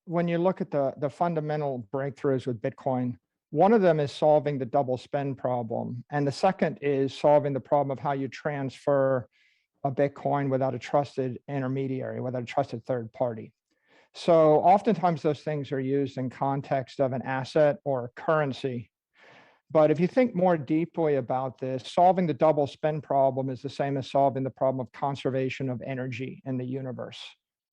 when you look at the fundamental breakthroughs with Bitcoin, one of them is solving the double spend problem. And the second is solving the problem of how you transfer a Bitcoin without a trusted intermediary, without a trusted third party. So oftentimes those things are used in context of an asset or a currency. But if you think more deeply about this, solving the double spend problem is the same as solving the problem of conservation of energy in the universe.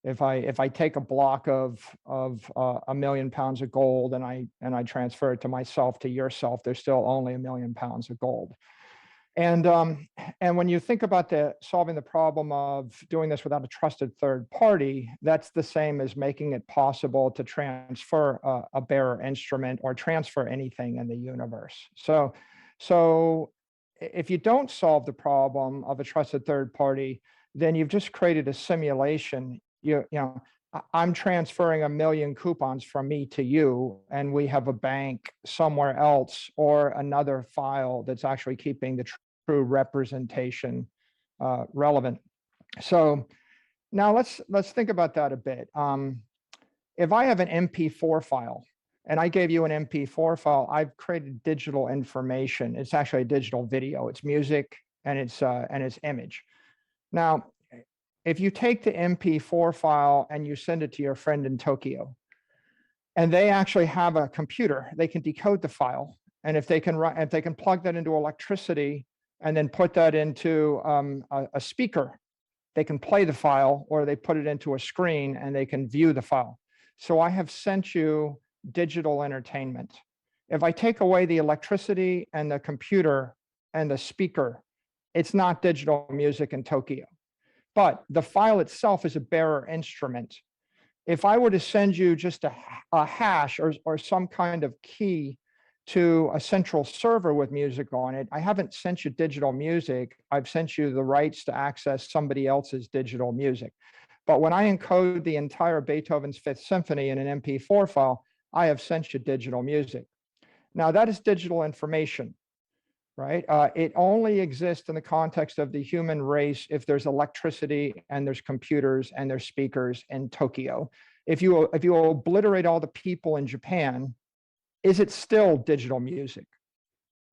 If I take a block of 1,000,000 pounds of gold and I transfer it to myself, to yourself, there's still only 1,000,000 pounds of gold. And when you think about solving the problem of doing this without a trusted third party, that's the same as making it possible to transfer a bearer instrument or transfer anything in the universe. So if you don't solve the problem of a trusted third party, then you've just created a simulation. I'm transferring 1,000,000 coupons from me to you, and we have a bank somewhere else or another file that's actually keeping the true representation relevant. So now let's think about that a bit. If I have an MP4 file and I gave you an MP4 file, I've created digital information. It's actually a digital video. It's music and it's image. Now, if you take the MP4 file and you send it to your friend in Tokyo, and they actually have a computer, they can decode the file. And if they can plug that into electricity and then put that into a speaker, they can play the file, or they put it into a screen and they can view the file. So I have sent you digital entertainment. If I take away the electricity and the computer and the speaker, it's not digital music in Tokyo. But the file itself is a bearer instrument. If I were to send you just a hash or some kind of key to a central server with music on it, I haven't sent you digital music. I've sent you the rights to access somebody else's digital music. But when I encode the entire Beethoven's Fifth Symphony in an MP4 file, I have sent you digital music. Now that is digital information. Right? It only exists in the context of the human race if there's electricity and there's computers and there's speakers in Tokyo. If you obliterate all the people in Japan, is it still digital music?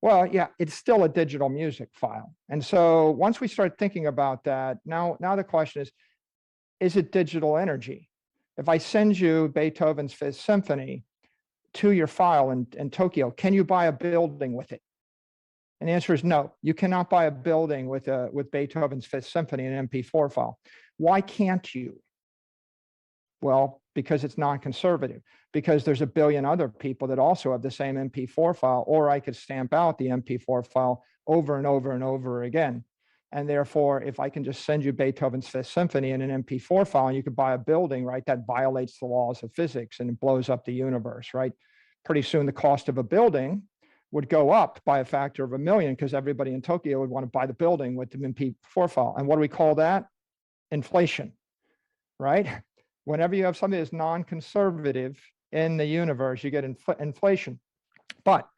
Well, yeah, it's still a digital music file. And so once we start thinking about that, now the question is it digital energy? If I send you Beethoven's Fifth Symphony to your file in Tokyo, can you buy a building with it? And the answer is no. You cannot buy a building with Beethoven's Fifth Symphony in an MP4 file. Why can't you? Well, because it's non-conservative, because there's a billion other people that also have the same MP4 file, or I could stamp out the MP4 file over and over and over again. And therefore, if I can just send you Beethoven's Fifth Symphony in an MP4 file, and you could buy a building, right, that violates the laws of physics and it blows up the universe, right? Pretty soon the cost of a building would go up by a factor of 1,000,000 because everybody in Tokyo would want to buy the building with the MP4 file. And what do we call that? Inflation, right? Whenever you have something that's non-conservative in the universe, you get inflation. But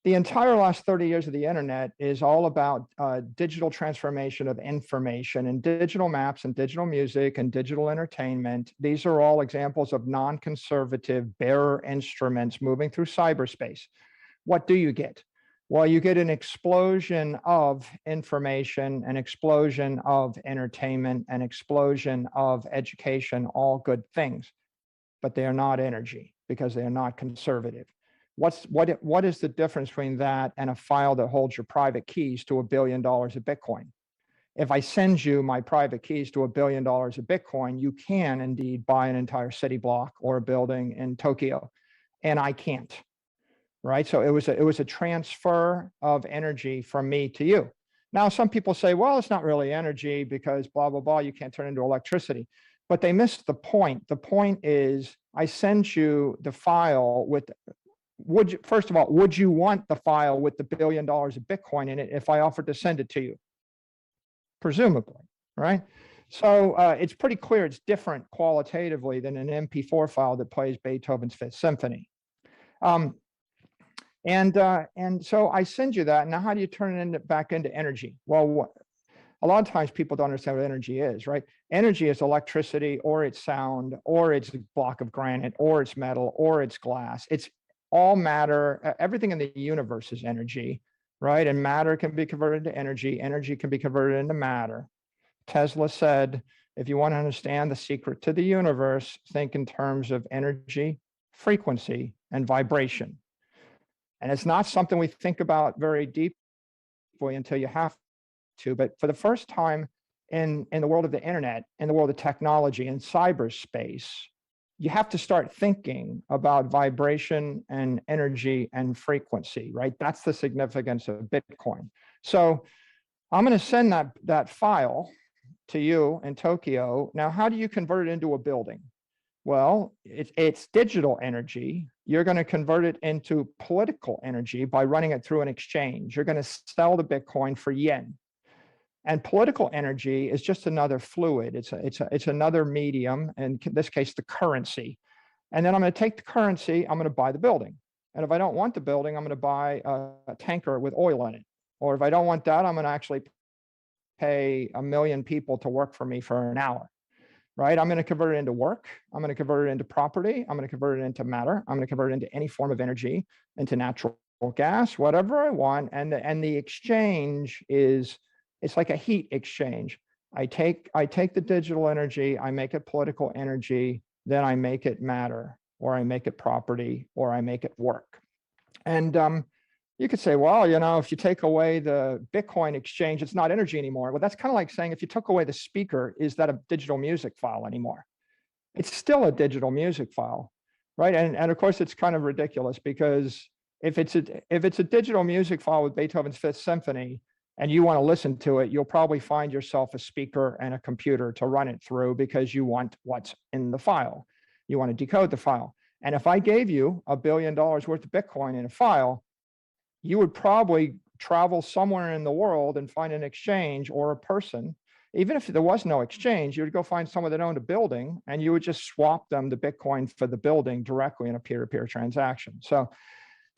the entire last 30 years of the internet is all about digital transformation of information, and digital maps and digital music and digital entertainment. These are all examples of non-conservative bearer instruments moving through cyberspace. What do you get? Well, you get an explosion of information, an explosion of entertainment, an explosion of education, all good things, but they are not energy because they are not conservative. What is the difference between that and a file that holds your private keys to $1 billion of Bitcoin? If I send you my private keys to $1 billion of Bitcoin, you can indeed buy an entire city block or a building in Tokyo, and I can't. Right? So it was a transfer of energy from me to you. Now, some people say, well, it's not really energy because blah, blah, blah, you can't turn it into electricity. But they missed the point. The point is, I sent you the file with, first of all, would you want the file with the $1 billion of Bitcoin in it if I offered to send it to you? Presumably, right? So it's pretty clear it's different qualitatively than an MP4 file that plays Beethoven's Fifth Symphony. And so I send you that. Now, how do you turn it back into energy? Well, a lot of times people don't understand what energy is, right? Energy is electricity, or it's sound, or it's a block of granite, or it's metal, or it's glass. It's all matter. Everything in the universe is energy, right? And matter can be converted to energy. Energy can be converted into matter. Tesla said, if you want to understand the secret to the universe, think in terms of energy, frequency, and vibration. And it's not something we think about very deeply until you have to, but for the first time in the world of the internet, in the world of technology, in cyberspace, you have to start thinking about vibration and energy and frequency, right? That's the significance of Bitcoin. So I'm going to send that file to you in Tokyo. Now, how do you convert it into a building? Well, it's digital energy. You're going to convert it into political energy by running it through an exchange. You're going to sell the Bitcoin for yen. And political energy is just another fluid. It's another medium, in this case, the currency. And then I'm going to take the currency, I'm going to buy the building. And if I don't want the building, I'm going to buy a tanker with oil in it. Or if I don't want that, I'm going to actually pay 1 million people to work for me for an hour, right? I'm going to convert it into work. I'm going to convert it into property. I'm going to convert it into matter. I'm going to convert it into any form of energy, into natural gas, whatever I want. And the exchange is, it's like a heat exchange. I take the digital energy, I make it political energy, then I make it matter, or I make it property, or I make it work. And you could say, well, if you take away the Bitcoin exchange, it's not energy anymore. Well, that's kind of like saying if you took away the speaker, is that a digital music file anymore? It's still a digital music file, right? And of course, it's kind of ridiculous, because if it's a digital music file with Beethoven's Fifth Symphony, and you want to listen to it, you'll probably find yourself a speaker and a computer to run it through, because you want what's in the file. You want to decode the file. And if I gave you $1 billion worth of Bitcoin in a file, you would probably travel somewhere in the world and find an exchange or a person. Even if there was no exchange, you would go find someone that owned a building, and you would just swap them the Bitcoin for the building directly in a peer-to-peer transaction. So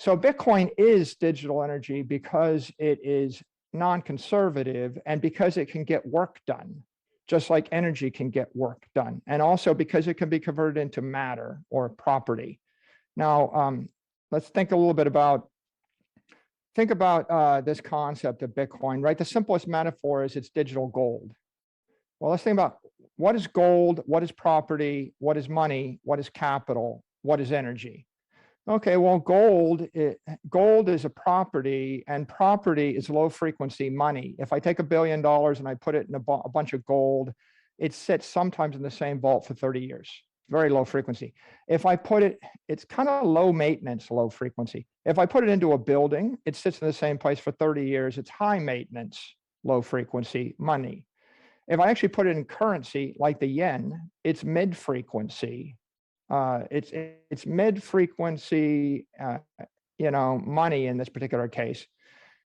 Bitcoin is digital energy because it is non-conservative, and because it can get work done, just like energy can get work done, and also because it can be converted into matter or property. Now, let's think a little bit about this concept of Bitcoin, right? The simplest metaphor is it's digital gold. Well, let's think about what is gold, what is property, what is money, what is capital, what is energy. Okay, well, gold is a property, and property is low frequency money. If I take $1 billion and I put it in a bunch of gold, it sits sometimes in the same vault for 30 years. Very low frequency. If I put it, it's kind of low maintenance, low frequency. If I put it into a building, it sits in the same place for 30 years. It's high maintenance, low frequency money. If I actually put it in currency like the yen, it's mid frequency. It's mid frequency, money in this particular case.